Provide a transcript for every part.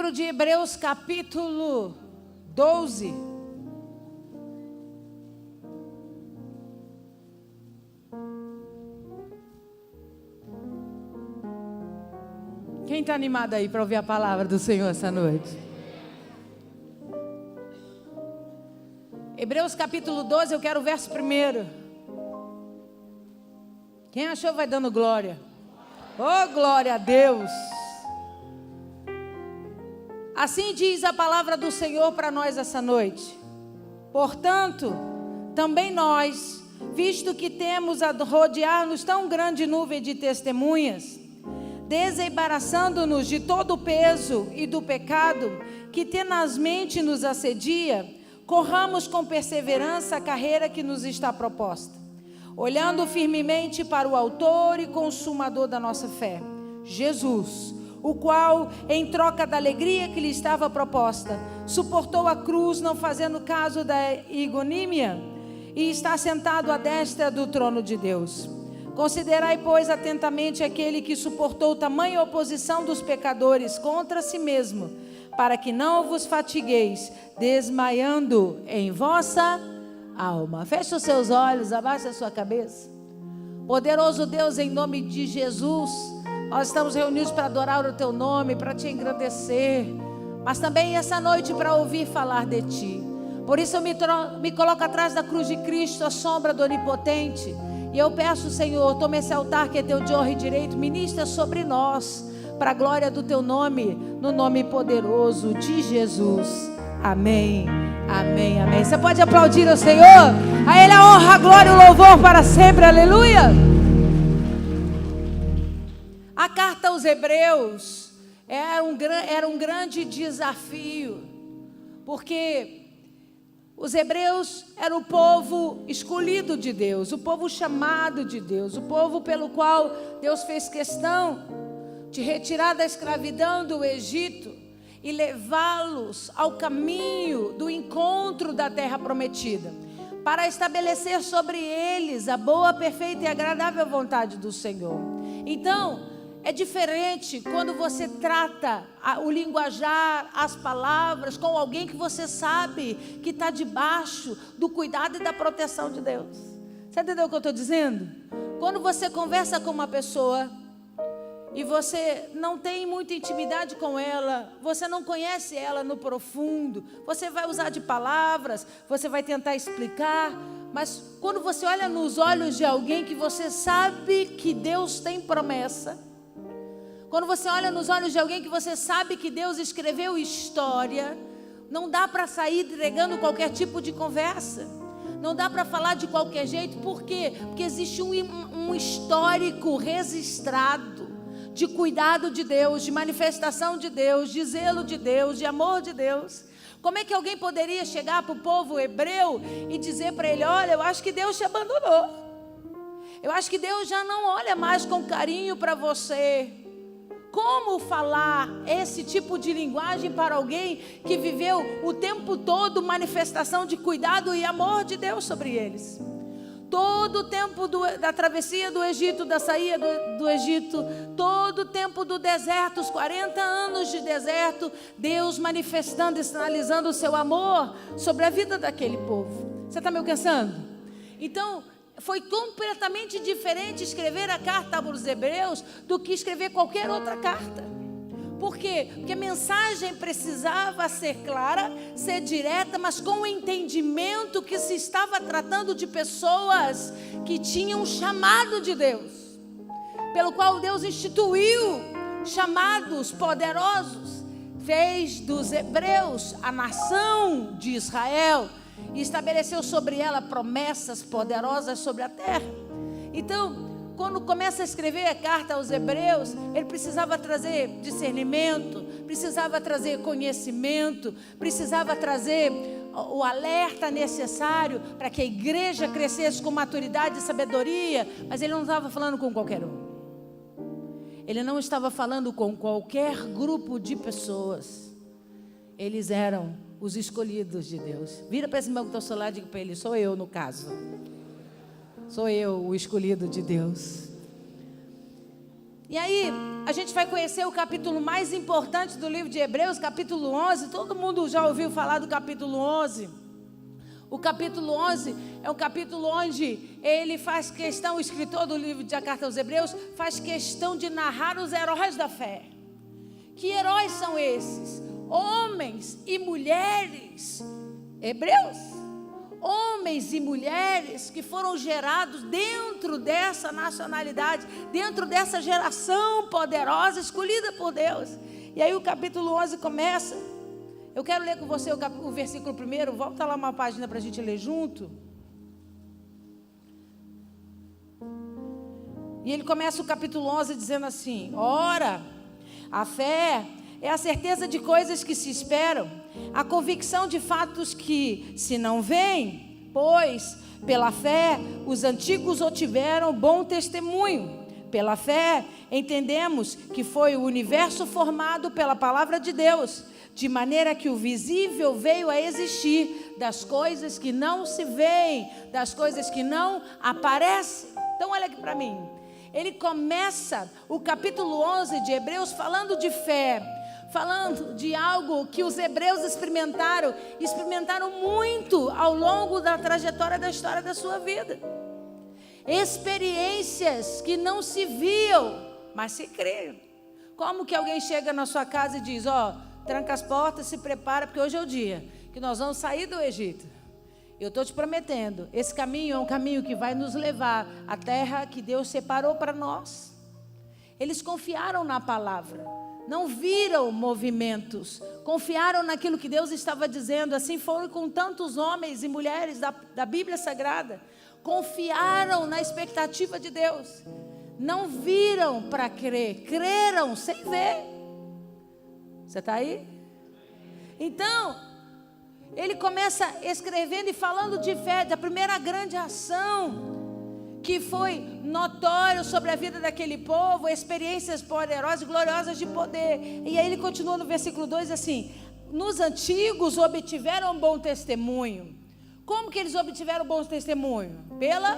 livro de Hebreus, capítulo 12. Quem está animado aí para ouvir a palavra do Senhor essa noite? Hebreus capítulo 12, eu quero o verso 1. Quem achou vai dando glória. Oh, glória a Deus. Assim diz a palavra do Senhor para nós essa noite. Portanto, também nós, visto que temos a rodear-nos tão grande nuvem de testemunhas, desembaraçando-nos de todo o peso e do pecado que tenazmente nos assedia, corramos com perseverança a carreira que nos está proposta, olhando firmemente para o autor e consumador da nossa fé, Jesus, o qual, em troca da alegria que lhe estava proposta, suportou a cruz, não fazendo caso da ignomínia, e está sentado à destra do trono de Deus. Considerai, pois, atentamente aquele que suportou tamanha oposição dos pecadores contra si mesmo, para que não vos fatigueis, desmaiando em vossa alma. Feche os seus olhos, abaixe a sua cabeça. Poderoso Deus, em nome de Jesus, nós estamos reunidos para adorar o Teu nome, para Te engrandecer, mas também essa noite para ouvir falar de Ti. Por isso eu me coloco atrás da cruz de Cristo, a sombra do Onipotente, e eu peço, Senhor, toma esse altar que é Teu de honra e direito, ministra sobre nós, para a glória do Teu nome, no nome poderoso de Jesus. Amém, amém, amém. Você pode aplaudir ao Senhor? A Ele a honra, a glória e o louvor para sempre, aleluia. A carta aos Hebreus era um grande desafio, porque os hebreus eram o povo escolhido de Deus, o povo chamado de Deus, o povo pelo qual Deus fez questão de retirar da escravidão do Egito e levá-los ao caminho do encontro da terra prometida, para estabelecer sobre eles a boa, perfeita e agradável vontade do Senhor. Então, é diferente quando você trata o linguajar, as palavras, com alguém que você sabe que está debaixo do cuidado e da proteção de Deus. Você entendeu o que eu estou dizendo? Quando você conversa com uma pessoa e você não tem muita intimidade com ela, você não conhece ela no profundo, você vai usar de palavras, você vai tentar explicar, mas quando você olha nos olhos de alguém que você sabe que Deus tem promessa, quando você olha nos olhos de alguém que você sabe que Deus escreveu história, não dá para sair entregando qualquer tipo de conversa, não dá para falar de qualquer jeito. Por quê? Porque existe um histórico registrado de cuidado de Deus, de manifestação de Deus, de zelo de Deus, de amor de Deus. Como é que alguém poderia chegar para o povo hebreu e dizer para ele: olha, eu acho que Deus te abandonou, eu acho que Deus já não olha mais com carinho para você? Como falar esse tipo de linguagem para alguém que viveu o tempo todo manifestação de cuidado e amor de Deus sobre eles? Todo o tempo da travessia do Egito, da saída do Egito, todo o tempo do deserto, os 40 anos de deserto, Deus manifestando e sinalizando o seu amor sobre a vida daquele povo. Você está me alcançando? Então, foi completamente diferente escrever a carta aos Hebreus do que escrever qualquer outra carta. Por quê? Porque a mensagem precisava ser clara, ser direta, mas com o entendimento que se estava tratando de pessoas que tinham um chamado de Deus, pelo qual Deus instituiu chamados poderosos, fez dos hebreus a nação de Israel e estabeleceu sobre ela promessas poderosas sobre a terra. Então, quando começa a escrever a carta aos Hebreus, ele precisava trazer discernimento, precisava trazer conhecimento, precisava trazer o alerta necessário para que a igreja crescesse com maturidade e sabedoria. Mas ele não estava falando com qualquer um. Ele não estava falando com qualquer grupo de pessoas. Eles eram os escolhidos de Deus. Vira para esse irmão que está ao seu lado e diga para ele: sou eu, no caso. Sou eu o escolhido de Deus. E aí, a gente vai conhecer o capítulo mais importante do livro de Hebreus, capítulo 11. Todo mundo já ouviu falar do capítulo 11. O capítulo 11 é um capítulo onde ele faz questão, o escritor do livro da Carta aos Hebreus, faz questão de narrar os heróis da fé. Que heróis são esses? Homens e mulheres hebreus. Homens e mulheres que foram gerados dentro dessa nacionalidade, dentro dessa geração poderosa, escolhida por Deus. E aí o capítulo 11 começa. Eu quero ler com você o versículo 1. Volta lá uma página para a gente ler junto. E ele começa o capítulo 11 dizendo assim: ora, a fé é a certeza de coisas que se esperam, a convicção de fatos que se não veem, pois pela fé os antigos obtiveram bom testemunho. Pela fé entendemos que foi o universo formado pela palavra de Deus, de maneira que o visível veio a existir das coisas que não se veem, das coisas que não aparecem. Então olha aqui para mim. Ele começa o capítulo 11 de Hebreus falando de fé, falando de algo que os hebreus experimentaram muito ao longo da trajetória da história da sua vida. Experiências que não se viam, mas se creram. Como que alguém chega na sua casa e diz: tranca as portas, se prepara, porque hoje é o dia que nós vamos sair do Egito. Eu estou te prometendo, esse caminho é um caminho que vai nos levar à terra que Deus separou para nós. Eles confiaram na palavra, não viram movimentos, confiaram naquilo que Deus estava dizendo. Assim foram com tantos homens e mulheres da Bíblia Sagrada. Confiaram na expectativa de Deus, não viram para crer, creram sem ver. Você está aí? Então, ele começa escrevendo e falando de fé, da primeira grande ação que foi notório sobre a vida daquele povo, experiências poderosas e gloriosas de poder. E aí ele continua no versículo 2 assim: nos antigos obtiveram bom testemunho. Como que eles obtiveram bom testemunho? Pela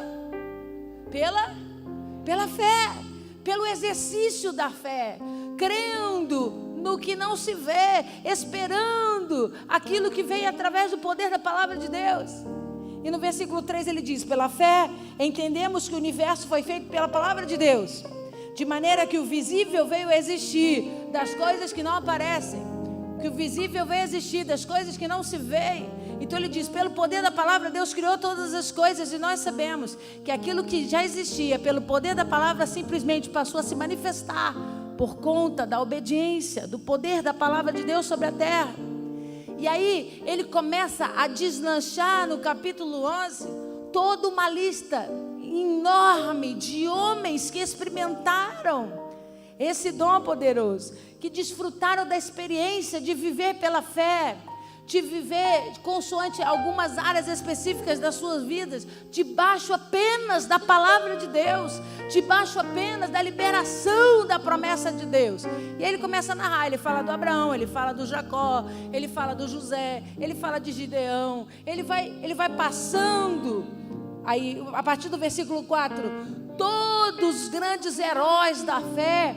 fé, pelo exercício da fé, crendo no que não se vê, esperando aquilo que vem através do poder da palavra de Deus. E no versículo 3 ele diz: pela fé entendemos que o universo foi feito pela palavra de Deus, de maneira que o visível veio a existir das coisas que não aparecem, que o visível veio a existir das coisas que não se veem. Então ele diz: pelo poder da palavra Deus criou todas as coisas, e nós sabemos que aquilo que já existia pelo poder da palavra simplesmente passou a se manifestar por conta da obediência, do poder da palavra de Deus sobre a terra. E aí ele começa a deslanchar no capítulo 11 toda uma lista enorme de homens que experimentaram esse dom poderoso, que desfrutaram da experiência de viver pela fé, de viver consoante algumas áreas específicas das suas vidas, debaixo apenas da palavra de Deus, debaixo apenas da liberação da promessa de Deus. E aí ele começa a narrar, ele fala do Abraão, ele fala do Jacó, ele fala do José, ele fala de Gideão, ele vai passando, aí a partir do versículo 4, todos os grandes heróis da fé,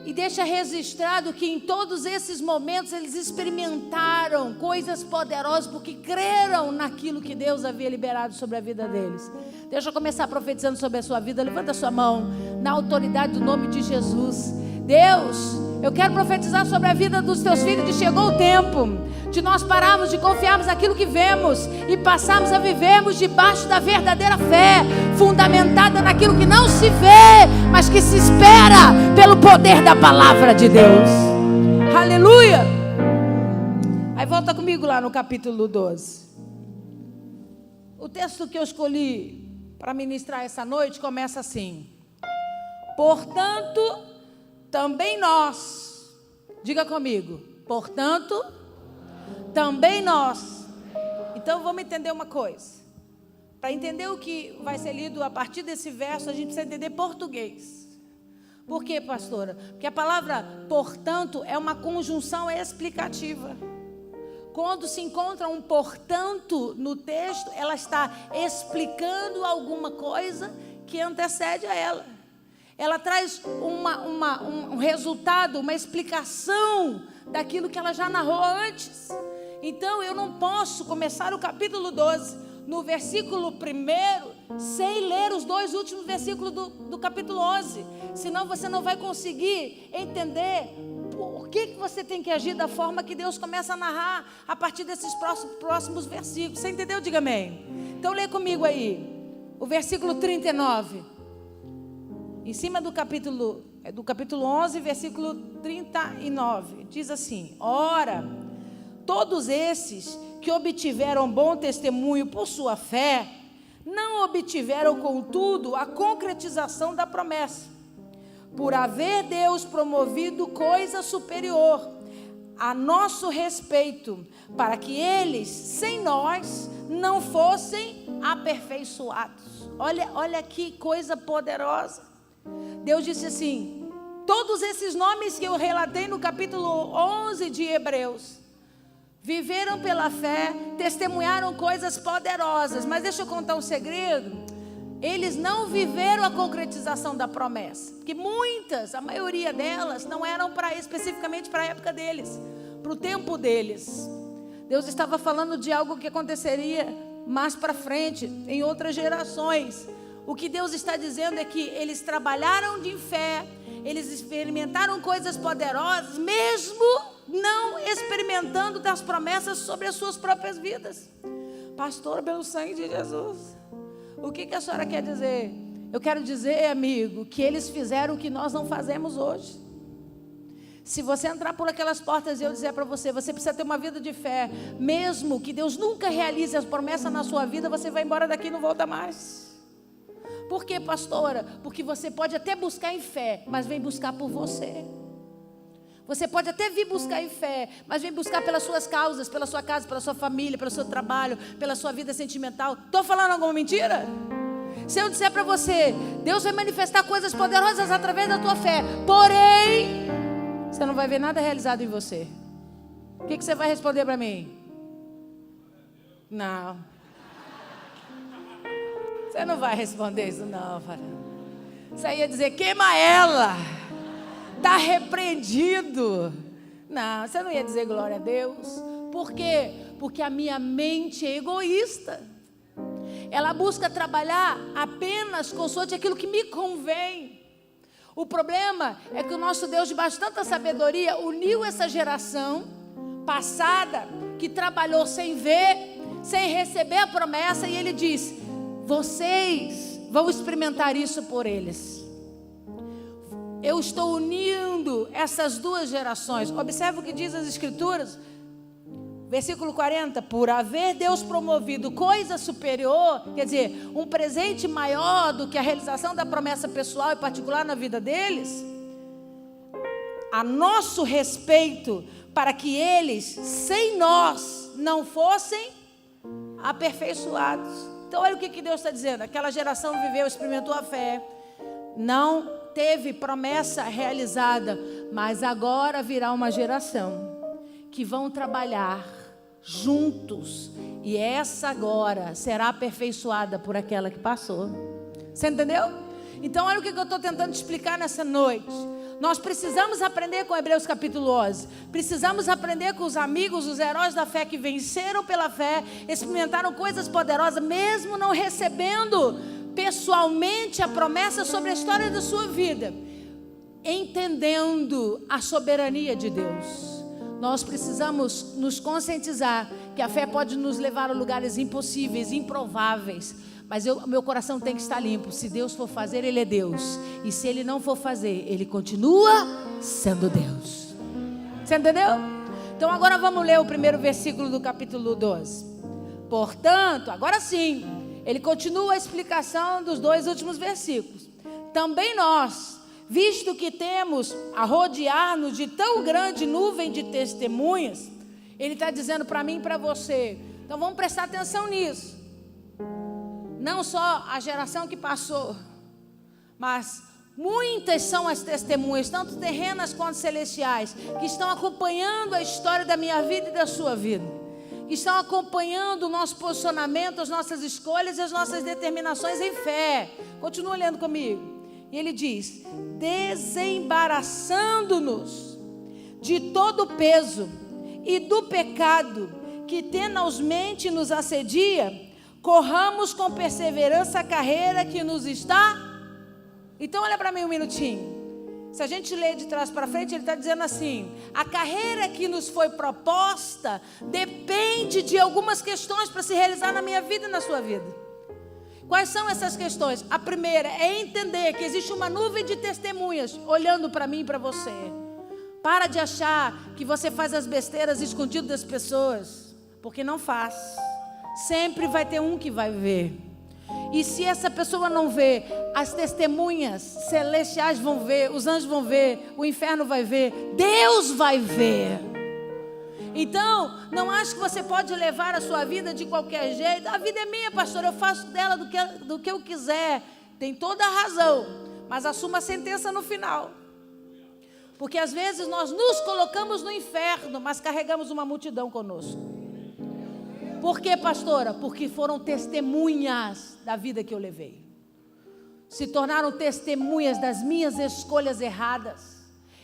e deixa registrado que em todos esses momentos eles experimentaram coisas poderosas, porque creram naquilo que Deus havia liberado sobre a vida deles. Deixa eu começar profetizando sobre a sua vida. Levanta a sua mão na autoridade do nome de Jesus. Deus, eu quero profetizar sobre a vida dos teus filhos, que chegou o tempo de nós pararmos de confiarmos naquilo que vemos e passarmos a vivermos debaixo da verdadeira fé, fundamentada naquilo que não se vê, mas que se espera pelo poder da palavra de Deus. Aleluia! Aí volta comigo lá no capítulo 12. O texto que eu escolhi para ministrar essa noite começa assim: portanto, também nós, diga comigo, portanto, também nós. Então vamos entender uma coisa. Para entender o que vai ser lido a partir desse verso, a gente precisa entender português. Por quê, pastora? Porque a palavra portanto é uma conjunção explicativa. Quando se encontra um portanto no texto, ela está explicando alguma coisa que antecede a ela. ela traz um resultado, uma explicação daquilo que ela já narrou antes. Então eu não posso começar o capítulo 12 no versículo 1 sem ler os 2 últimos versículos do capítulo 11. Senão você não vai conseguir entender por que você tem que agir da forma que Deus começa a narrar a partir desses próximos versículos. Você entendeu? Diga amém. Então lê comigo aí o versículo 39. Em cima do capítulo 11, versículo 39. Diz assim: ora, todos esses que obtiveram bom testemunho por sua fé, não obtiveram, contudo, a concretização da promessa, por haver Deus promovido coisa superior a nosso respeito, para que eles, sem nós, não fossem aperfeiçoados. Olha que coisa poderosa. Deus disse assim: todos esses nomes que eu relatei no capítulo 11 de Hebreus, viveram pela fé, testemunharam coisas poderosas. Mas deixa eu contar um segredo: eles não viveram a concretização da promessa, porque muitas, a maioria delas, não eram especificamente para a época deles, para o tempo deles. Deus estava falando de algo que aconteceria mais para frente, em outras gerações. O que Deus está dizendo é que eles trabalharam de fé, eles experimentaram coisas poderosas, mesmo não experimentando das promessas sobre as suas próprias vidas. Pastor, pelo sangue de Jesus, o que a senhora quer dizer? Eu quero dizer, amigo, que eles fizeram o que nós não fazemos hoje. Se você entrar por aquelas portas e eu dizer para você, você precisa ter uma vida de fé, mesmo que Deus nunca realize as promessas na sua vida, você vai embora daqui e não volta mais. Por quê, pastora? Porque você pode até buscar em fé, mas vem buscar por você. Você pode até vir buscar em fé, mas vem buscar pelas suas causas, pela sua casa, pela sua família, pelo seu trabalho, pela sua vida sentimental. Estou falando alguma mentira? Se eu disser para você, Deus vai manifestar coisas poderosas através da tua fé, porém, você não vai ver nada realizado em você. O que você vai responder para mim? Não. Você não vai responder isso não, varão. Você ia dizer, queima ela. Está repreendido. Não, você não ia dizer glória a Deus. Por quê? Porque a minha mente é egoísta. Ela busca trabalhar apenas consoante aquilo que me convém. O problema é que o nosso Deus, debaixo de tanta sabedoria, uniu essa geração passada, que trabalhou sem ver, sem receber a promessa, e Ele diz: vocês vão experimentar isso por eles. Eu estou unindo essas duas gerações. Observe o que diz as Escrituras. Versículo 40. Por haver Deus promovido coisa superior, quer dizer, um presente maior do que a realização da promessa pessoal e particular na vida deles, a nosso respeito, para que eles, sem nós, não fossem aperfeiçoados. Então olha o que Deus está dizendo. Aquela geração viveu, experimentou a fé, não teve promessa realizada, mas agora virá uma geração que vão trabalhar juntos, e essa agora será aperfeiçoada por aquela que passou. Você entendeu? Então olha o que eu estou tentando explicar nessa noite. Nós precisamos aprender com Hebreus capítulo 11. Precisamos aprender com os amigos, os heróis da fé que venceram pela fé, experimentaram coisas poderosas, mesmo não recebendo pessoalmente a promessa sobre a história da sua vida, entendendo a soberania de Deus. Nós precisamos nos conscientizar que a fé pode nos levar a lugares impossíveis, improváveis, mas meu coração tem que estar limpo. Se Deus for fazer, Ele é Deus, e se Ele não for fazer, Ele continua sendo Deus. Você entendeu? Então agora vamos ler o primeiro versículo do capítulo 12. Portanto, agora sim, ele continua a explicação dos 2 últimos versículos. Também nós, visto que temos a rodear-nos de tão grande nuvem de testemunhas, ele está dizendo para mim e para você. Então vamos prestar atenção nisso. Não só a geração que passou, mas muitas são as testemunhas, tanto terrenas quanto celestiais, que estão acompanhando a história da minha vida e da sua vida, que estão acompanhando o nosso posicionamento, as nossas escolhas e as nossas determinações em fé. Continua lendo comigo. E ele diz: desembaraçando-nos de todo o peso e do pecado que tenazmente nos assedia, corramos com perseverança a carreira que nos está. Então olha para mim um minutinho. Se a gente ler de trás para frente, ele está dizendo assim: a carreira que nos foi proposta depende de algumas questões para se realizar na minha vida e na sua vida. Quais são essas questões? A primeira é entender que existe uma nuvem de testemunhas olhando para mim e para você. Para de achar que você faz as besteiras escondido das pessoas, porque não faz. Sempre vai ter um que vai ver. E se essa pessoa não vê, as testemunhas celestiais vão ver, os anjos vão ver, o inferno vai ver, Deus vai ver. Então, não acho que você pode levar a sua vida de qualquer jeito. A vida é minha, pastor, eu faço dela do que eu quiser. Tem toda a razão, mas assuma a sentença no final. Porque às vezes nós nos colocamos no inferno, mas carregamos uma multidão conosco. Por quê, pastora? Porque foram testemunhas da vida que eu levei. Se tornaram testemunhas das minhas escolhas erradas.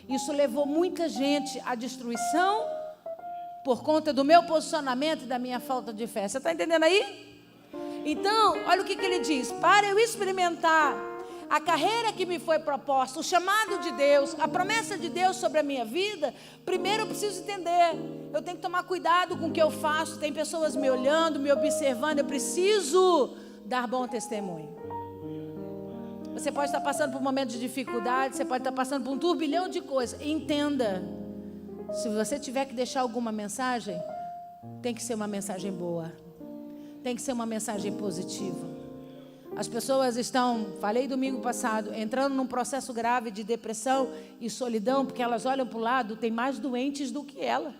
Isso levou muita gente à destruição por conta do meu posicionamento e da minha falta de fé. Você está entendendo aí? Então, olha o que ele diz: para eu experimentar a carreira que me foi proposta, o chamado de Deus, a promessa de Deus sobre a minha vida, primeiro eu preciso entender, eu tenho que tomar cuidado com o que eu faço. Tem pessoas me olhando, me observando, eu preciso dar bom testemunho. Você pode estar passando por um momento de dificuldade, você pode estar passando por um turbilhão de coisas. Entenda, se você tiver que deixar alguma mensagem, tem que ser uma mensagem boa, tem que ser uma mensagem positiva. As pessoas estão, falei domingo passado, entrando num processo grave de depressão e solidão, porque elas olham para o lado, tem mais doentes do que ela.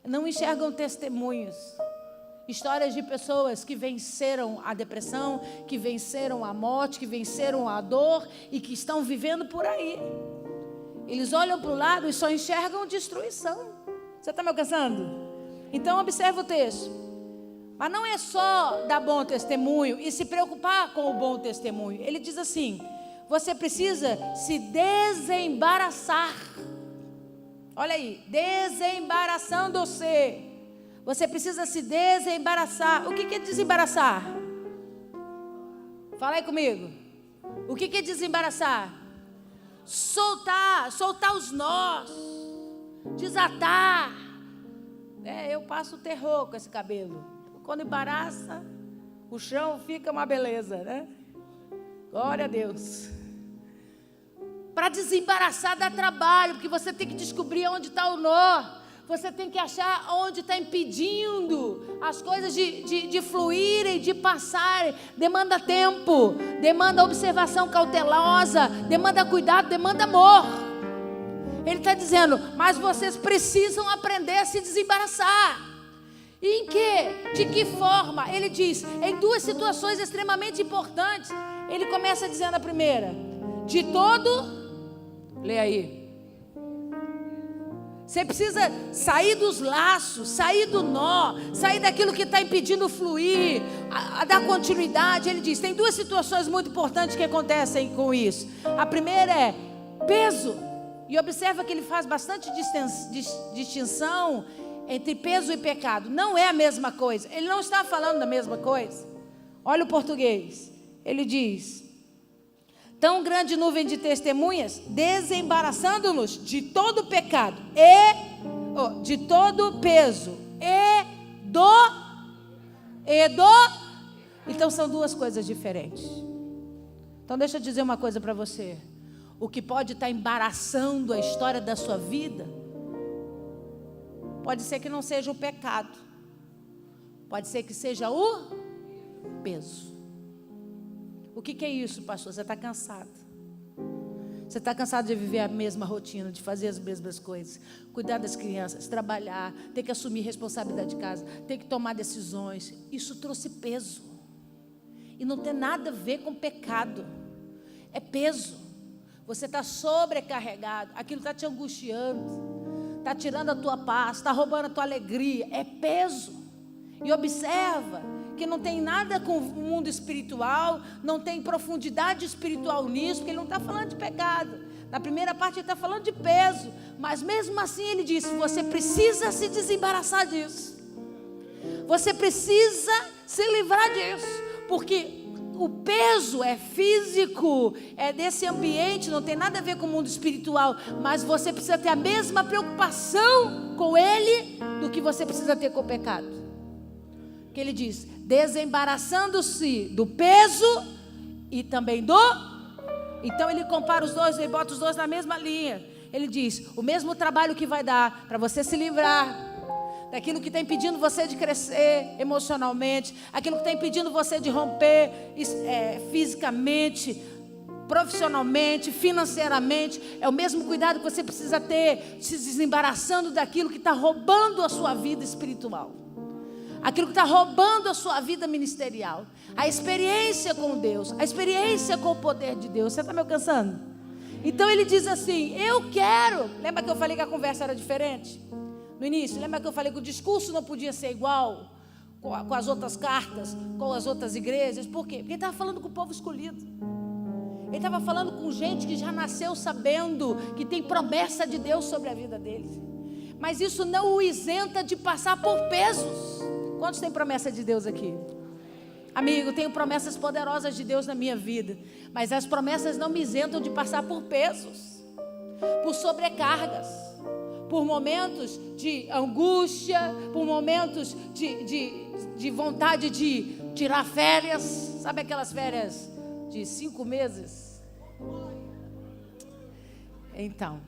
Não enxergam testemunhos, histórias de pessoas que venceram a depressão, que venceram a morte, que venceram a dor e que estão vivendo por aí. Eles olham para o lado e só enxergam destruição. Você está me alcançando? Então observa o texto. Mas não é só dar bom testemunho e se preocupar com o bom testemunho. Ele diz assim: você precisa se desembaraçar. Olha aí, desembaraçando-se. Você precisa se desembaraçar. O que é desembaraçar? Fala aí comigo. O que é desembaraçar? Soltar os nós, desatar. Eu passo terror com esse cabelo. Quando embaraça, o chão fica uma beleza, né? Glória a Deus. Para desembaraçar dá trabalho, porque você tem que descobrir onde está o nó. Você tem que achar onde está impedindo as coisas de fluírem, de passarem. Demanda tempo, demanda observação cautelosa, demanda cuidado, demanda amor. Ele está dizendo, mas vocês precisam aprender a se desembaraçar. E em que? De que forma? Ele diz, em duas situações extremamente importantes. Ele começa dizendo a primeira, de todo, lê aí. Você precisa sair dos laços, sair do nó, sair daquilo que está impedindo fluir, a dar continuidade. Ele diz, tem duas situações muito importantes que acontecem com isso. A primeira é peso. E observa que ele faz bastante distinção entre peso e pecado. Não é a mesma coisa. Ele não está falando da mesma coisa. Olha o português. Ele diz, tão grande nuvem de testemunhas, desembaraçando-nos de todo pecado de todo peso então são duas coisas diferentes. Então deixa eu dizer uma coisa para você. O que pode estar embaraçando a história da sua vida pode ser que não seja o pecado, pode ser que seja o peso. O que é isso, pastor? Você está cansado. Você está cansado de viver a mesma rotina, de fazer as mesmas coisas, cuidar das crianças, trabalhar, ter que assumir responsabilidade de casa, ter que tomar decisões. Isso trouxe peso. E não tem nada a ver com pecado. É peso. Você está sobrecarregado, aquilo está te angustiando, está tirando a tua paz, está roubando a tua alegria, é peso. E observa que não tem nada com o mundo espiritual, não tem profundidade espiritual nisso, porque ele não está falando de pecado. Na primeira parte ele está falando de peso, mas mesmo assim ele disse: você precisa se desembaraçar disso, você precisa se livrar disso, porque o peso é físico, é desse ambiente, não tem nada a ver com o mundo espiritual, mas você precisa ter a mesma preocupação com ele do que você precisa ter com o pecado. Que ele diz: desembaraçando-se do peso e também do... Então ele compara os dois, ele bota os dois na mesma linha. Ele diz: o mesmo trabalho que vai dar para você se livrar daquilo que está impedindo você de crescer emocionalmente, aquilo que está impedindo você de romper fisicamente, profissionalmente, financeiramente, é o mesmo cuidado que você precisa ter, se desembaraçando daquilo que está roubando a sua vida espiritual, aquilo que está roubando a sua vida ministerial, a experiência com Deus, a experiência com o poder de Deus. Você está me alcançando? Então ele diz assim: eu quero. Lembra que eu falei que a conversa era diferente? No início, lembra que eu falei que o discurso não podia ser igual com as outras cartas, com as outras igrejas? Por quê? Porque ele estava falando com o povo escolhido. Ele estava falando com gente que já nasceu sabendo que tem promessa de Deus sobre a vida deles. Mas isso não o isenta de passar por pesos. Quantos têm promessa de Deus aqui? Amigo, tenho promessas poderosas de Deus na minha vida, mas as promessas não me isentam de passar por pesos, por sobrecargas, por momentos de angústia, por momentos de vontade de tirar férias. Sabe aquelas férias de 5 meses? Então,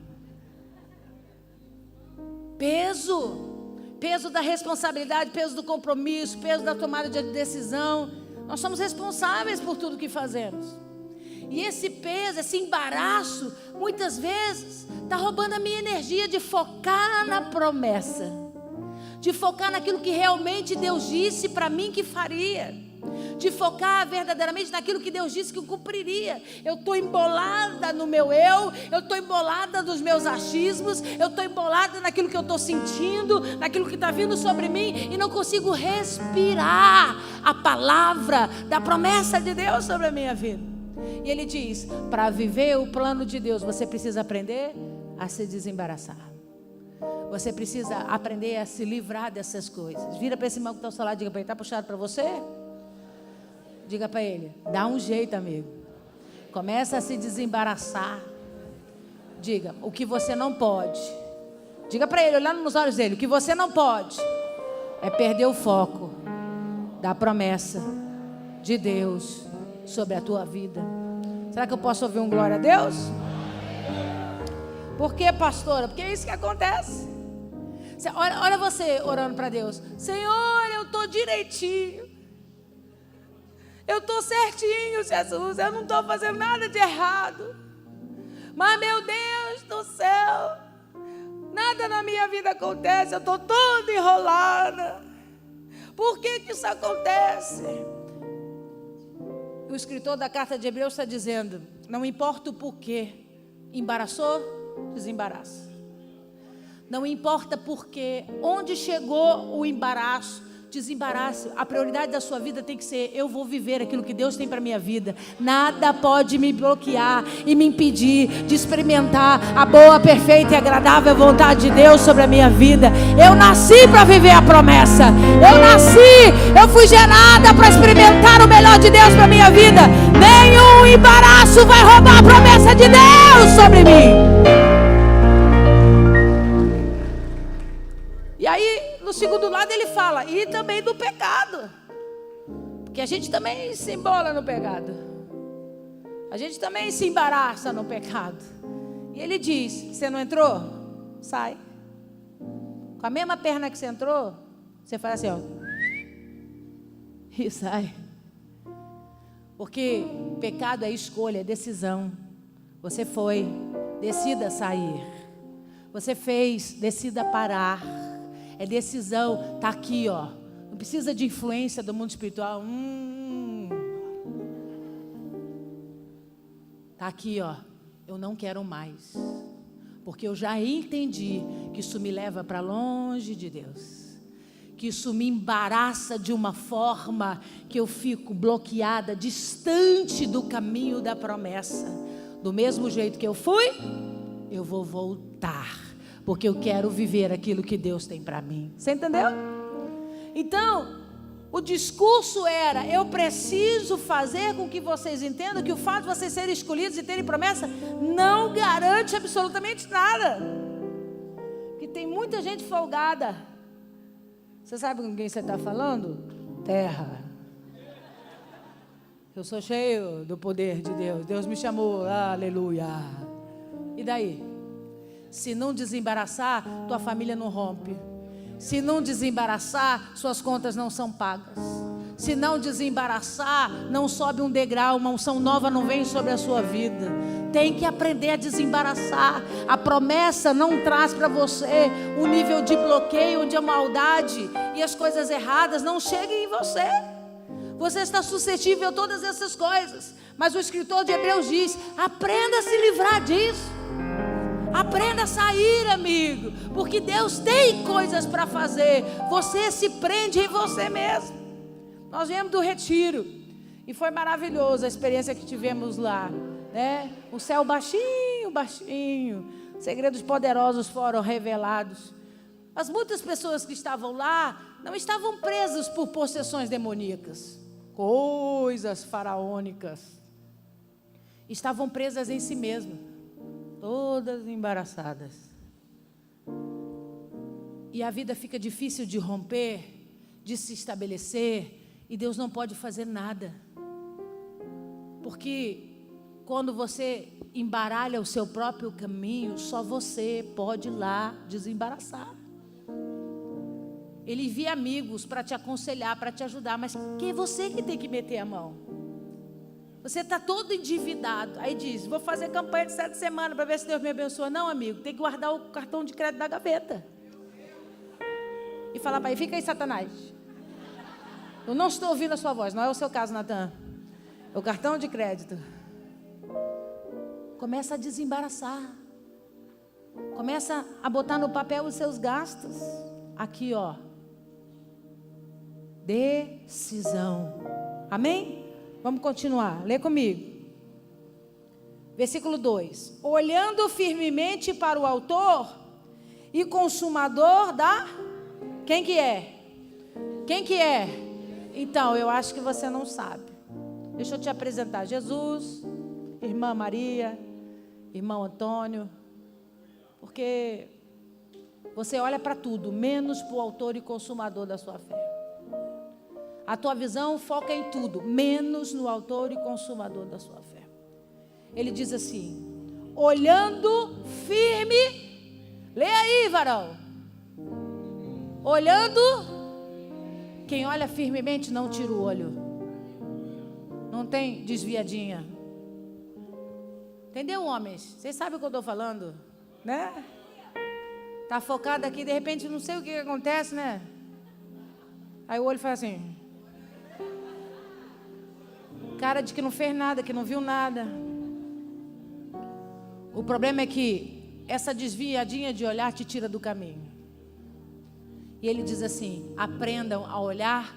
peso da responsabilidade, peso do compromisso, peso da tomada de decisão. Nós somos responsáveis por tudo que fazemos. E esse peso, esse embaraço, muitas vezes está roubando a minha energia de focar na promessa, de focar naquilo que realmente Deus disse para mim que faria, de focar verdadeiramente naquilo que Deus disse que eu cumpriria. Eu estou embolada no meu eu estou embolada nos meus achismos, eu estou embolada naquilo que eu estou sentindo, naquilo que está vindo sobre mim, e não consigo respirar a palavra da promessa de Deus sobre a minha vida. E ele diz: para viver o plano de Deus, você precisa aprender a se desembaraçar. Você precisa aprender a se livrar dessas coisas. Vira para esse irmão que está ao seu lado e diga para ele: está puxado para você? Diga para ele: dá um jeito, amigo. Começa a se desembaraçar. Diga o que você não pode. Diga para ele, olhando nos olhos dele: o que você não pode é perder o foco da promessa de Deus sobre a tua vida. Será que eu posso ouvir um glória a Deus? Por quê, pastora? Porque é isso que acontece. Olha você orando para Deus: Senhor, eu estou direitinho, eu estou certinho, Jesus, eu não estou fazendo nada de errado, mas meu Deus do céu, nada na minha vida acontece, eu estou toda enrolada. Por que isso acontece? O escritor da carta de Hebreus está dizendo: não importa o porquê, embaraçou, desembaraça. Não importa porquê, onde chegou o embaraço, desembaraço. A prioridade da sua vida tem que ser: eu vou viver aquilo que Deus tem para a minha vida. Nada pode me bloquear e me impedir de experimentar a boa, perfeita e agradável vontade de Deus sobre a minha vida. Eu nasci para viver a promessa. Eu fui gerada para experimentar o melhor de Deus para a minha vida. Nenhum embaraço vai roubar a promessa de Deus sobre mim. E aí, no segundo lado ele fala: e também do pecado, porque a gente também se embola no pecado, a gente também se embaraça no pecado. E ele diz: você não entrou? Sai. Com a mesma perna que você entrou, você faz assim, ó, e sai. Porque pecado é escolha, é decisão. Você foi, decida sair. Você fez, decida parar. É decisão, está aqui, ó. Não precisa de influência do mundo espiritual. Está aqui, ó. Eu não quero mais, porque eu já entendi que isso me leva para longe de Deus, que isso me embaraça de uma forma que eu fico bloqueada, distante do caminho da promessa. Do mesmo jeito que eu fui, eu vou voltar, porque eu quero viver aquilo que Deus tem para mim. Você entendeu? Então, o discurso era: eu preciso fazer com que vocês entendam que o fato de vocês serem escolhidos e terem promessa não garante absolutamente nada. Porque tem muita gente folgada. Você sabe com quem você está falando? Terra. Eu sou cheio do poder de Deus. Deus me chamou, aleluia. E daí? Se não desembaraçar, tua família não rompe. Se não desembaraçar, suas contas não são pagas. Se não desembaraçar, não sobe um degrau, uma unção nova não vem sobre a sua vida. Tem que aprender a desembaraçar. A promessa não traz para você um nível de bloqueio onde a maldade e as coisas erradas não cheguem em você. Você está suscetível a todas essas coisas. Mas o escritor de Hebreus diz: aprenda a se livrar disso. Aprenda a sair, amigo, porque Deus tem coisas para fazer. Você se prende em você mesmo. Nós viemos do retiro e foi maravilhoso a experiência que tivemos lá, né? O céu baixinho, baixinho, segredos poderosos foram revelados. Mas muitas pessoas que estavam lá não estavam presas por possessões demoníacas, coisas faraônicas. Estavam presas em si mesmas, todas embaraçadas. E a vida fica difícil de romper, de se estabelecer, e Deus não pode fazer nada. Porque quando você embaralha o seu próprio caminho, só você pode ir lá desembaraçar. Ele envia amigos para te aconselhar, para te ajudar, mas que é você que tem que meter a mão. Você está todo endividado. Aí diz: vou fazer campanha de 7 semanas para ver se Deus me abençoa. Não, amigo, tem que guardar o cartão de crédito da gaveta e falar para ele: fica aí, Satanás, eu não estou ouvindo a sua voz. Não é o seu caso, Natan. É o cartão de crédito. Começa a desembaraçar. Começa a botar no papel os seus gastos. Aqui, ó. Decisão. Amém? Vamos continuar. Lê comigo. Versículo 2. Olhando firmemente para o autor e consumador da... Quem que é? Quem que é? Então, eu acho que você não sabe. Deixa eu te apresentar. Jesus, irmã Maria, irmão Antônio. Porque você olha para tudo, menos para o autor e consumador da sua fé. A tua visão foca em tudo, menos no autor e consumador da sua fé. Ele diz assim: olhando firme. Lê aí, varão. Olhando. Quem olha firmemente não tira o olho. Não tem desviadinha. Entendeu, homens? Vocês sabem o que eu estou falando, né? Está focado aqui, de repente não sei o que acontece, né? Aí o olho faz assim. Cara de que não fez nada, que não viu nada. O problema é que essa desviadinha de olhar te tira do caminho. E ele diz assim: aprendam a olhar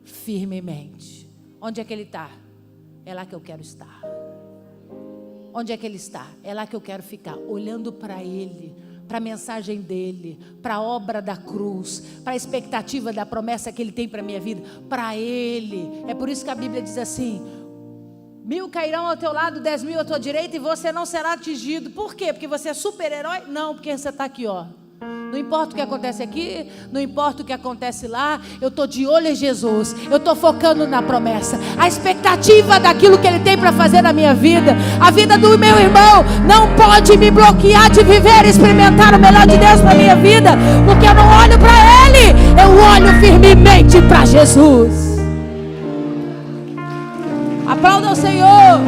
firmemente. Onde é que ele está? É lá que eu quero estar. Onde é que ele está? É lá que eu quero ficar, olhando para ele, para a mensagem dele, para a obra da cruz, para a expectativa da promessa que ele tem para a minha vida, para ele. É por isso que a Bíblia diz assim: 1000 cairão ao teu lado, 10.000 à tua direita, e você não será atingido. Por quê? Porque você é super-herói? Não, porque você está aqui, ó. Não importa o que acontece aqui, não importa o que acontece lá, eu estou de olho em Jesus, eu estou focando na promessa, a expectativa daquilo que Ele tem para fazer na minha vida. A vida do meu irmão não pode me bloquear de viver e experimentar o melhor de Deus para a minha vida, porque eu não olho para Ele, eu olho firmemente para Jesus. Aplauda o Senhor.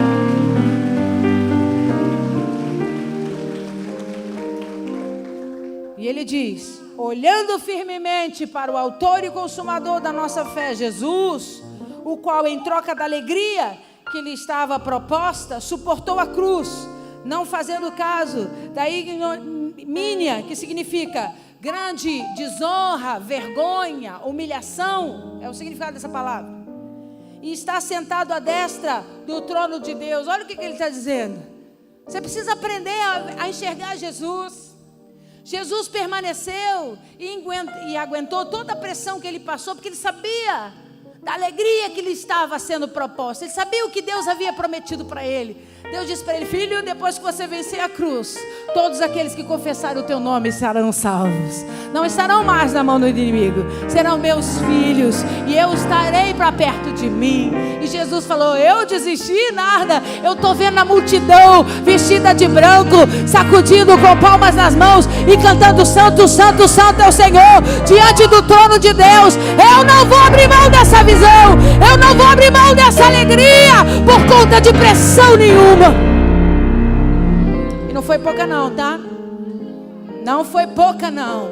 E ele diz: olhando firmemente para o autor e consumador da nossa fé, Jesus, o qual em troca da alegria que lhe estava proposta, suportou a cruz, não fazendo caso da ignomínia, que significa grande desonra, vergonha, humilhação, é o significado dessa palavra. E está sentado à destra do trono de Deus. Olha o que ele está dizendo. Você precisa aprender a enxergar Jesus. Jesus permaneceu e aguentou toda a pressão que ele passou, porque ele sabia da alegria que lhe estava sendo proposta. Ele sabia o que Deus havia prometido para ele. Deus disse para ele: filho, depois que você vencer a cruz, todos aqueles que confessarem o teu nome serão salvos. Não estarão mais na mão do inimigo, serão meus filhos, e eu estarei para perto de mim. E Jesus falou: eu desisti? Nada. Eu estou vendo a multidão vestida de branco, sacudindo com palmas nas mãos e cantando: santo, santo, santo é o Senhor, diante do trono de Deus. Eu não vou abrir mão dessa visão, eu não vou abrir mão dessa alegria por conta de pressão nenhuma. E não foi pouca não, tá? Não foi pouca não.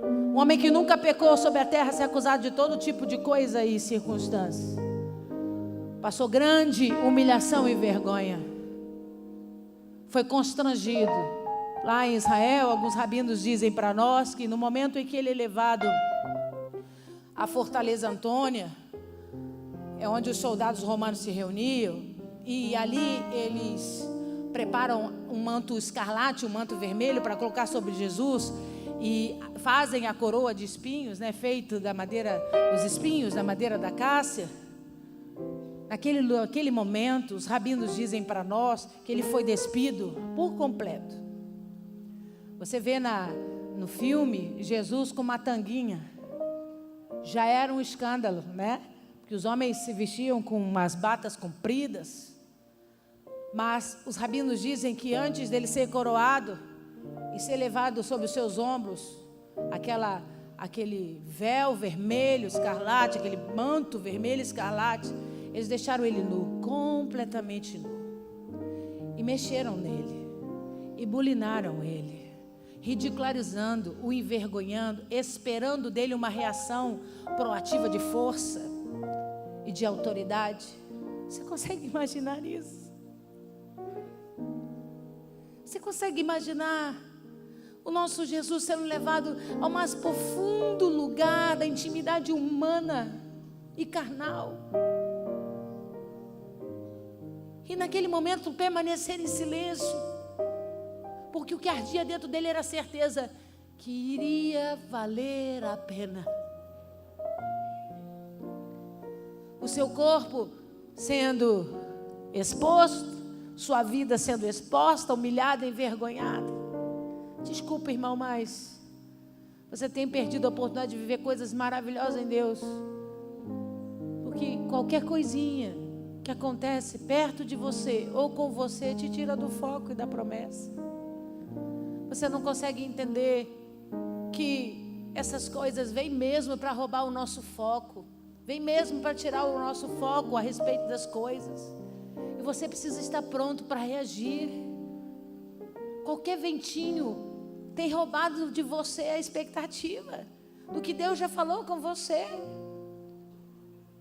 Um homem que nunca pecou sobre a terra ser acusado de todo tipo de coisa e circunstância. Passou grande humilhação e vergonha. Foi constrangido. Lá em Israel, alguns rabinos dizem para nós que no momento em que ele é levado à fortaleza Antônia, é onde os soldados romanos se reuniam, e ali eles preparam um manto escarlate, um manto vermelho para colocar sobre Jesus, e fazem a coroa de espinhos, né, feito da madeira, os espinhos da madeira da cássia. Naquele momento, os rabinos dizem para nós que ele foi despido por completo. Você vê no filme Jesus com uma tanguinha, já era um escândalo, né? Porque os homens se vestiam com umas batas compridas. Mas os rabinos dizem que antes dele ser coroado e ser levado sobre os seus ombros, aquele véu vermelho escarlate, aquele manto vermelho escarlate, eles deixaram ele nu, completamente nu, e mexeram nele, e bulinaram ele, ridicularizando, o envergonhando, esperando dele uma reação proativa de força e de autoridade. Você consegue imaginar isso? Você consegue imaginar o nosso Jesus sendo levado ao mais profundo lugar da intimidade humana e carnal? E naquele momento permanecer em silêncio, porque o que ardia dentro dele era a certeza que iria valer a pena. O seu corpo sendo exposto, sua vida sendo exposta, humilhada, envergonhada. Desculpa, irmão, mas você tem perdido a oportunidade de viver coisas maravilhosas em Deus, porque qualquer coisinha que acontece perto de você ou com você te tira do foco e da promessa. Você não consegue entender que essas coisas vêm mesmo para roubar o nosso foco, vêm mesmo para tirar o nosso foco a respeito das coisas. E você precisa estar pronto para reagir. Qualquer ventinho tem roubado de você a expectativa do que Deus já falou com você.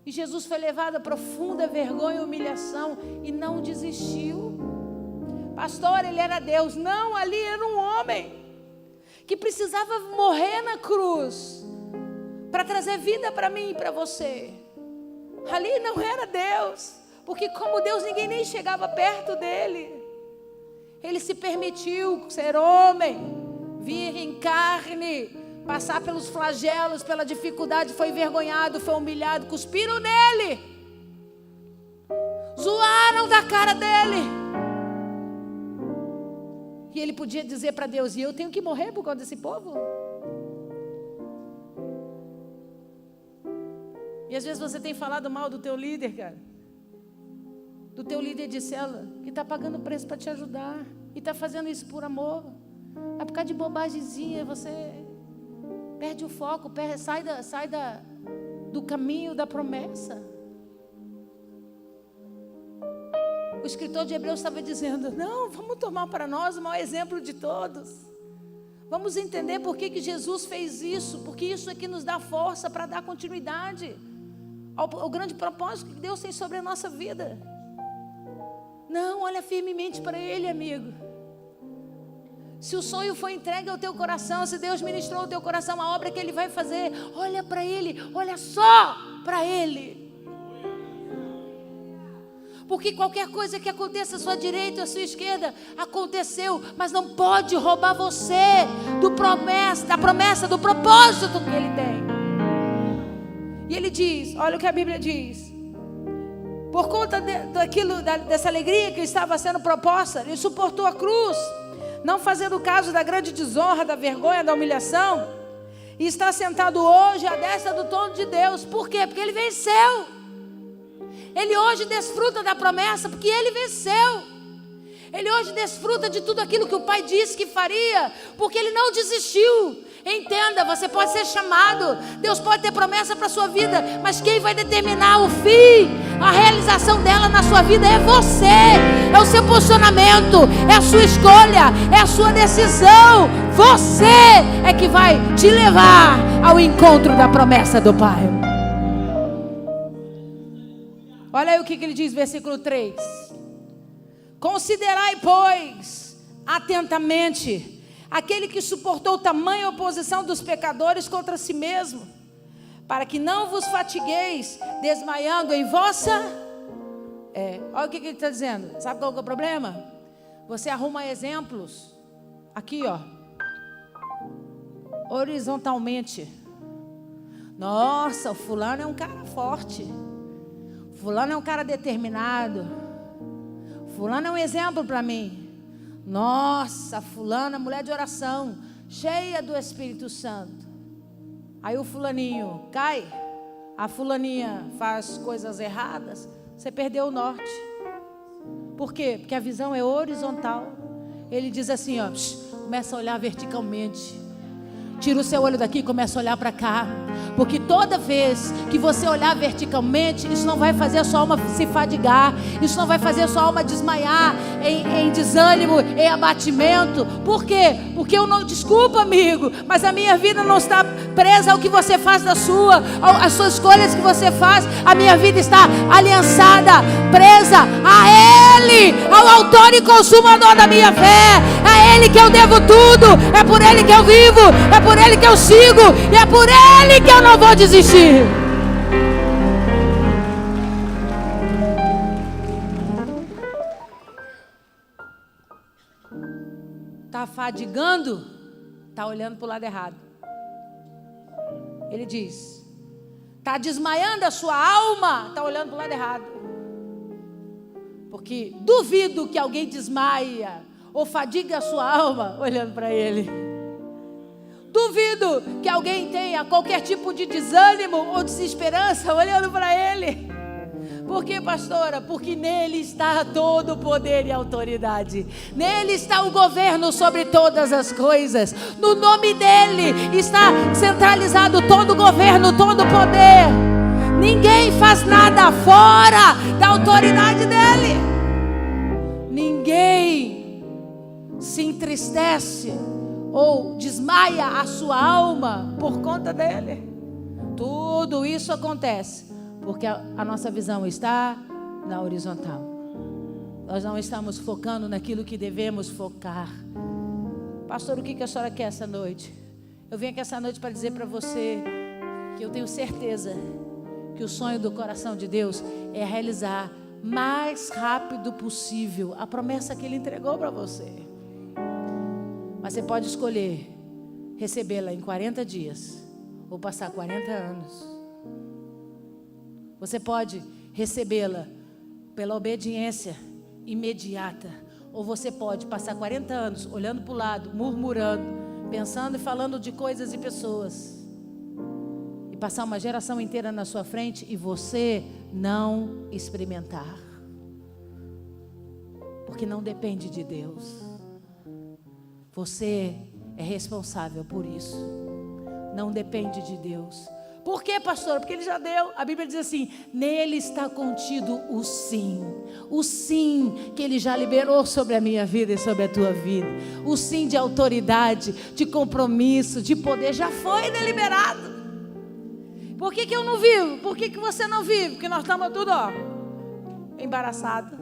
E Jesus foi levado a profunda vergonha e humilhação e não desistiu. Pastor, ele era Deus. Não, ali era um homem que precisava morrer na cruz para trazer vida para mim e para você. Ali não era Deus, porque como Deus, ninguém nem chegava perto dele. Ele se permitiu ser homem, vir em carne, passar pelos flagelos, pela dificuldade, foi envergonhado, foi humilhado, cuspiram nele, zoaram da cara dele. E ele podia dizer para Deus: e eu tenho que morrer por causa desse povo? E às vezes você tem falado mal do teu líder, cara, do teu líder de célula, que está pagando preço para te ajudar, e está fazendo isso por amor. Mas por causa de bobagemzinha, você perde o foco, sai do caminho da promessa. O escritor de Hebreus estava dizendo: não, vamos tomar para nós o maior exemplo de todos. Vamos entender por que Jesus fez isso, porque isso é que nos dá força para dar continuidade ao grande propósito que Deus tem sobre a nossa vida. Não, olha firmemente para Ele, amigo. Se o sonho foi entregue ao teu coração, se Deus ministrou ao teu coração a obra que Ele vai fazer, olha para Ele, olha só para Ele. Porque qualquer coisa que aconteça à sua direita ou à sua esquerda, aconteceu, mas não pode roubar você da promessa, do propósito que Ele tem. E Ele diz, olha o que a Bíblia diz. Por conta dessa alegria que estava sendo proposta, Ele suportou a cruz, não fazendo caso da grande desonra, da vergonha, da humilhação, e está sentado hoje à destra do trono de Deus. Por quê? Porque Ele venceu. Ele hoje desfruta da promessa, porque Ele venceu. Ele hoje desfruta de tudo aquilo que o Pai disse que faria, porque Ele não desistiu. Entenda, você pode ser chamado, Deus pode ter promessa para a sua vida, mas quem vai determinar o fim, a realização dela na sua vida é você, é o seu posicionamento, é a sua escolha, é a sua decisão. Você é que vai te levar ao encontro da promessa do Pai. Olha aí o que ele diz, versículo 3. Considerai, pois, atentamente aquele que suportou tamanha oposição dos pecadores contra si mesmo, para que não vos fatigueis, desmaiando em vossa... olha o que ele está dizendo. Sabe qual que é o problema? Você arruma exemplos aqui, ó, horizontalmente. Nossa, o fulano é um cara forte, fulano é um cara determinado, fulano é um exemplo para mim. Nossa, fulana, mulher de oração, cheia do Espírito Santo. Aí o fulaninho cai, a fulaninha faz coisas erradas, você perdeu o norte. Por quê? Porque a visão é horizontal. Ele diz assim, ó, começa a olhar verticalmente. Tira o seu olho daqui e começa a olhar para cá. Porque toda vez que você olhar verticalmente, isso não vai fazer a sua alma se fadigar. Isso não vai fazer a sua alma desmaiar em desânimo, em abatimento. Por quê? Porque eu não... Desculpa, amigo, mas a minha vida não está presa ao que você faz às suas escolhas que você faz. A minha vida está aliançada, presa a Ele, ao autor e consumador da minha fé. É a Ele que eu devo tudo. É por Ele que eu vivo. É por Ele que eu sigo. E é por Ele que eu não vou desistir. Está fadigando? Está olhando para o lado errado. Ele diz: está desmaiando a sua alma? Está olhando para o lado errado. Porque duvido que alguém desmaia ou fadiga a sua alma olhando para Ele. Duvido que alguém tenha qualquer tipo de desânimo ou desesperança olhando para Ele. Por quê, pastora? Porque nele está todo o poder e autoridade. Nele está o governo sobre todas as coisas. No nome dele está centralizado todo o governo, todo o poder. Ninguém faz nada fora da autoridade dele. Ninguém se entristece ou desmaia a sua alma por conta dele. Tudo isso acontece porque a nossa visão está na horizontal. Nós não estamos focando naquilo que devemos focar. Pastor, o que a senhora quer essa noite? Eu venho aqui essa noite para dizer para você que eu tenho certeza que o sonho do coração de Deus é realizar mais rápido possível a promessa que Ele entregou para você. Mas você pode escolher recebê-la em 40 dias ou passar 40 anos. Você pode recebê-la pela obediência imediata, ou você pode passar 40 anos olhando para o lado, murmurando, pensando e falando de coisas e pessoas, e passar uma geração inteira na sua frente e você não experimentar, porque não depende de Deus. Você é responsável por isso. Não depende de Deus. Por quê, pastor? Porque Ele já deu. A Bíblia diz assim: nele está contido o sim. O sim que Ele já liberou sobre a minha vida e sobre a tua vida. O sim de autoridade, de compromisso, de poder, já foi deliberado. Por que eu não vivo? Por que você não vive? Porque nós estamos tudo, embaraçado.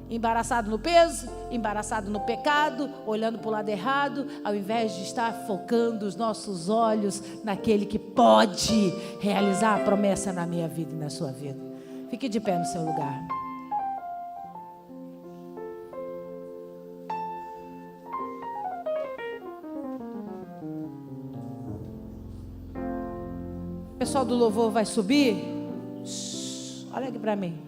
embaraçado no peso, embaraçado no pecado, olhando para o lado errado, ao invés de estar focando os nossos olhos naquele que pode realizar a promessa na minha vida e na sua vida. Fique de pé no seu lugar. O pessoal do louvor vai subir. Olha aqui para mim.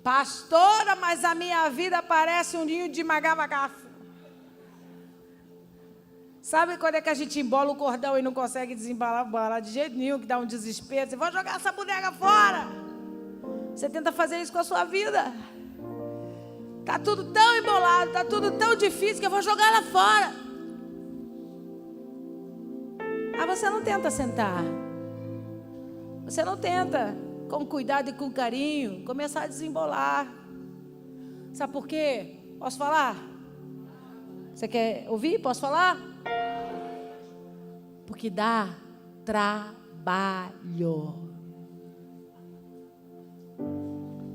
Pastora, mas a minha vida parece um ninho de magamagaço. Sabe quando é que a gente embola o cordão e não consegue desembalar de jeito nenhum, que dá um desespero? Você vai jogar essa boneca fora. Você tenta fazer isso com a sua vida. Está tudo tão embolado, está tudo tão difícil que eu vou jogar ela fora. Aí você não tenta sentar. Você não tenta, com cuidado e com carinho, começar a desembolar. Sabe por quê? Posso falar? Você quer ouvir? Posso falar? Porque dá trabalho.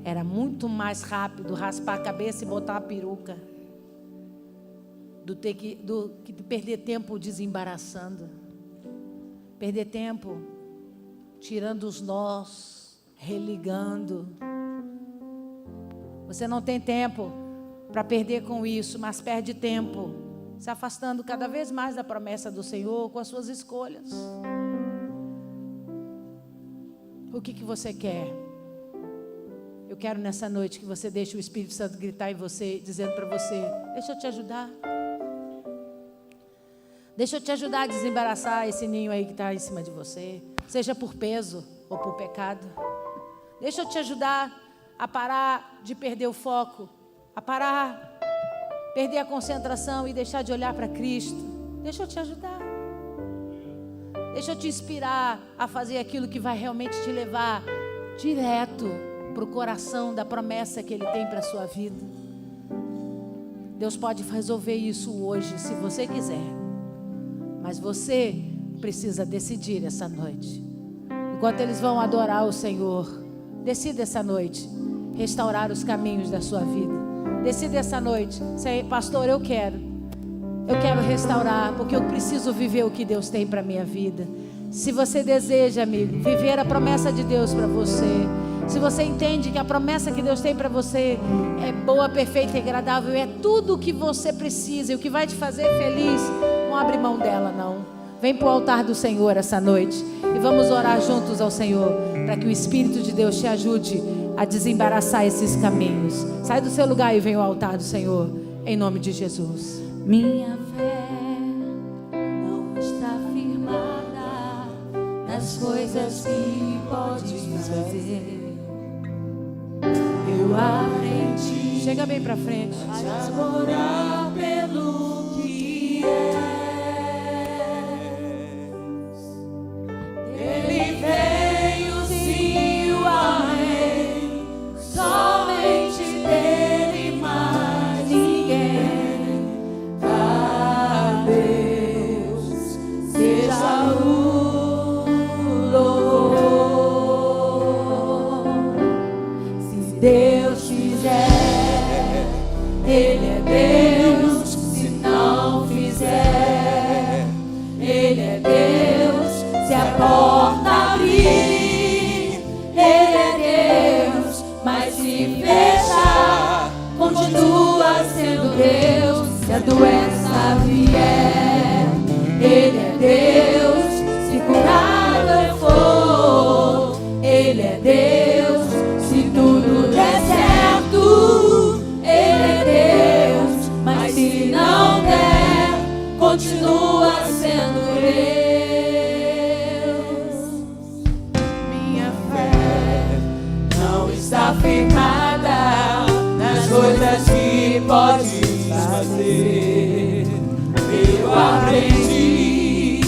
Era muito mais rápido raspar a cabeça e botar a peruca do que perder tempo desembaraçando. Perder tempo tirando os nós, religando. Você não tem tempo para perder com isso, mas perde tempo se afastando cada vez mais da promessa do Senhor com as suas escolhas. O que você quer? Eu quero nessa noite que você deixe o Espírito Santo gritar em você, dizendo para você: deixa eu te ajudar. Deixa eu te ajudar a desembaraçar esse ninho aí que está em cima de você, seja por peso ou por pecado. Deixa eu te ajudar a parar de perder o foco, a parar, perder a concentração e deixar de olhar para Cristo. Deixa eu te ajudar. Deixa eu te inspirar a fazer aquilo que vai realmente te levar direto para o coração da promessa que Ele tem para a sua vida. Deus pode resolver isso hoje, se você quiser. Mas você precisa decidir essa noite. Enquanto eles vão adorar o Senhor, decida essa noite restaurar os caminhos da sua vida. Decida essa noite: pastor, eu quero restaurar, porque eu preciso viver o que Deus tem para a minha vida. Se você deseja, amigo, viver a promessa de Deus para você, se você entende que a promessa que Deus tem para você é boa, perfeita e agradável, é tudo o que você precisa e o que vai te fazer feliz, não abre mão dela não. Vem para o altar do Senhor essa noite e vamos orar juntos ao Senhor, para que o Espírito de Deus te ajude a desembaraçar esses caminhos. Sai do seu lugar e vem ao altar do Senhor, em nome de Jesus. Minha fé não está firmada nas coisas que podes fazer. Eu aprendi. Chega bem pra frente. A orar pelo que és. Ele veio sim o amém. Somente dele, mais ninguém. A Deus seja o louvor. Se Deus fizer, Ele é Deus. Se não fizer, Ele é Deus. Se a porta abrir, Ele é Deus. Mas se fechar, continua sendo Deus. Se a doença vier, Ele é Deus. Se curado eu for, Ele é Deus. Se tudo der certo, Ele é Deus. Mas se não der, continua sendo Deus. Minha fé não está firmada nas coisas que podes fazer. Eu aprendi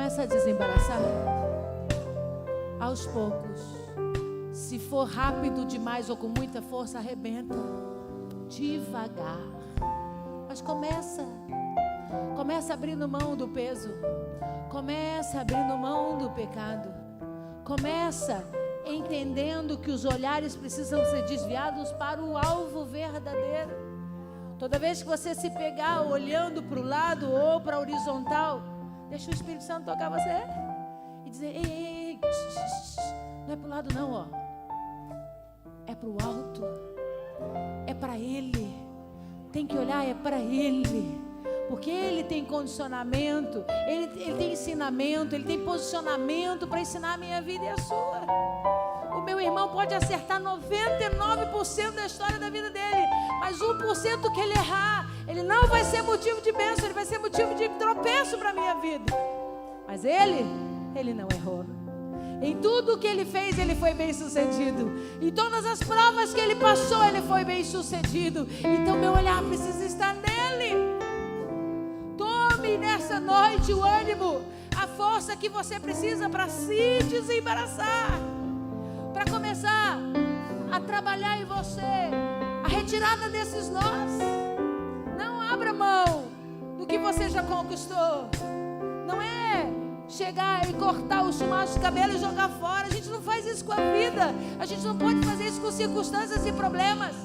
Começa a desembaraçar. Aos poucos. Se for rápido demais ou com muita força, arrebenta. Devagar. Mas começa abrindo mão do peso. Começa abrindo mão do pecado. Começa entendendo que os olhares precisam ser desviados para o alvo verdadeiro. Toda vez que você se pegar olhando para o lado ou para a horizontal, deixa o Espírito Santo tocar você e dizer: ei, não é para o lado não, ó. É para o alto. É para Ele. Tem que olhar, é para Ele. Porque Ele tem condicionamento, Ele tem ensinamento, Ele tem posicionamento para ensinar a minha vida e a sua. O meu irmão pode acertar 99% da história da vida dele, mas 1% que ele errar, ele não vai ser motivo de bênção, ele vai ser motivo de tropeço para a minha vida. Mas ele não errou. Em tudo que ele fez, ele foi bem sucedido. Em todas as provas que ele passou, ele foi bem sucedido. Então meu olhar precisa estar nele. Tome nessa noite o ânimo, a força que você precisa para se desembaraçar, para começar a trabalhar em você a retirada desses nós. Não abra mão do que você já conquistou. Não é chegar e cortar os chumachos de cabelo e jogar fora. A gente não faz isso com a vida. A gente não pode fazer isso com circunstâncias e problemas.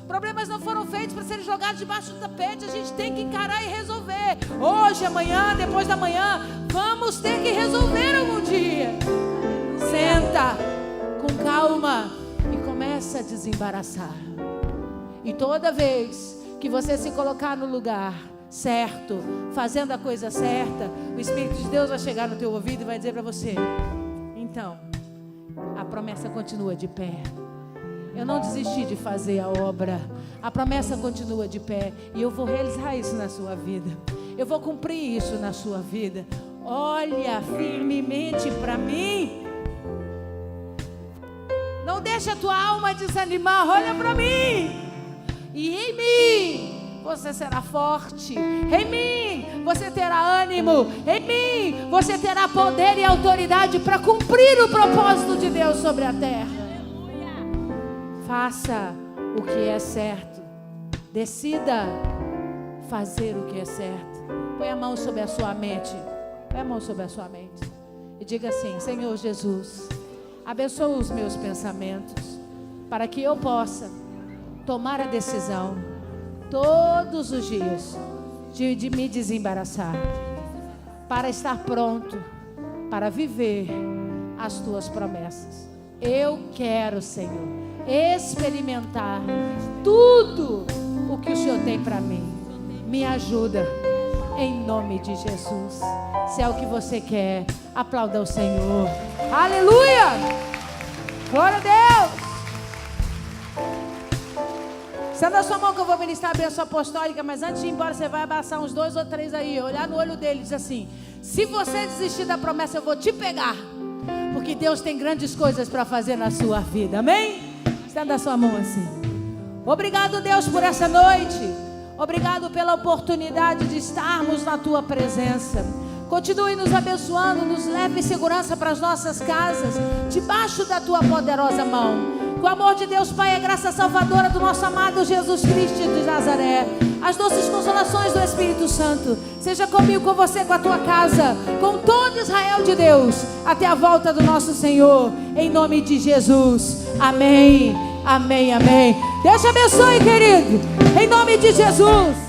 Problemas não foram feitos para serem jogados debaixo do tapete. A gente tem que encarar e resolver. Hoje, amanhã, depois da manhã, vamos ter que resolver algum dia. Senta com calma e começa a desembaraçar. E toda vez que você se colocar no lugar certo, fazendo a coisa certa, o Espírito de Deus vai chegar no teu ouvido e vai dizer para você: então, a promessa continua de pé. Eu não desisti de fazer a obra. A promessa continua de pé. E eu vou realizar isso na sua vida. Eu vou cumprir isso na sua vida. Olha firmemente para mim. Não deixa a tua alma desanimar. Olha para mim. E em mim você será forte. Em mim você terá ânimo. Em mim você terá poder e autoridade para cumprir o propósito de Deus sobre a terra. Faça o que é certo. Decida fazer o que é certo. Põe a mão sobre a sua mente. Põe a mão sobre a sua mente. E diga assim: Senhor Jesus, abençoa os meus pensamentos, para que eu possa tomar a decisão todos os dias de me desembaraçar, para estar pronto para viver as tuas promessas. Eu quero, Senhor, experimentar tudo o que o Senhor tem para mim. Me ajuda em nome de Jesus. Se é o que você quer, aplauda o Senhor. Aleluia! Glória a Deus! Estenda a sua mão que eu vou ministrar a bênção apostólica. Mas antes de ir embora, você vai abraçar uns 2 ou 3 aí, olhar no olho dele e dizer assim: se você desistir da promessa, eu vou te pegar, porque Deus tem grandes coisas para fazer na sua vida. Amém? Estenda a sua mão assim. Obrigado, Deus, por essa noite. Obrigado pela oportunidade de estarmos na tua presença. Continue nos abençoando, nos leve em segurança para as nossas casas, debaixo da tua poderosa mão. Que o amor de Deus Pai, a graça salvadora do nosso amado Jesus Cristo de Nazaré, as doces consolações do Espírito Santo, seja comigo, com você, com a tua casa, com todo Israel de Deus, até a volta do nosso Senhor, em nome de Jesus. Amém, amém, amém. Deus te abençoe, querido, em nome de Jesus.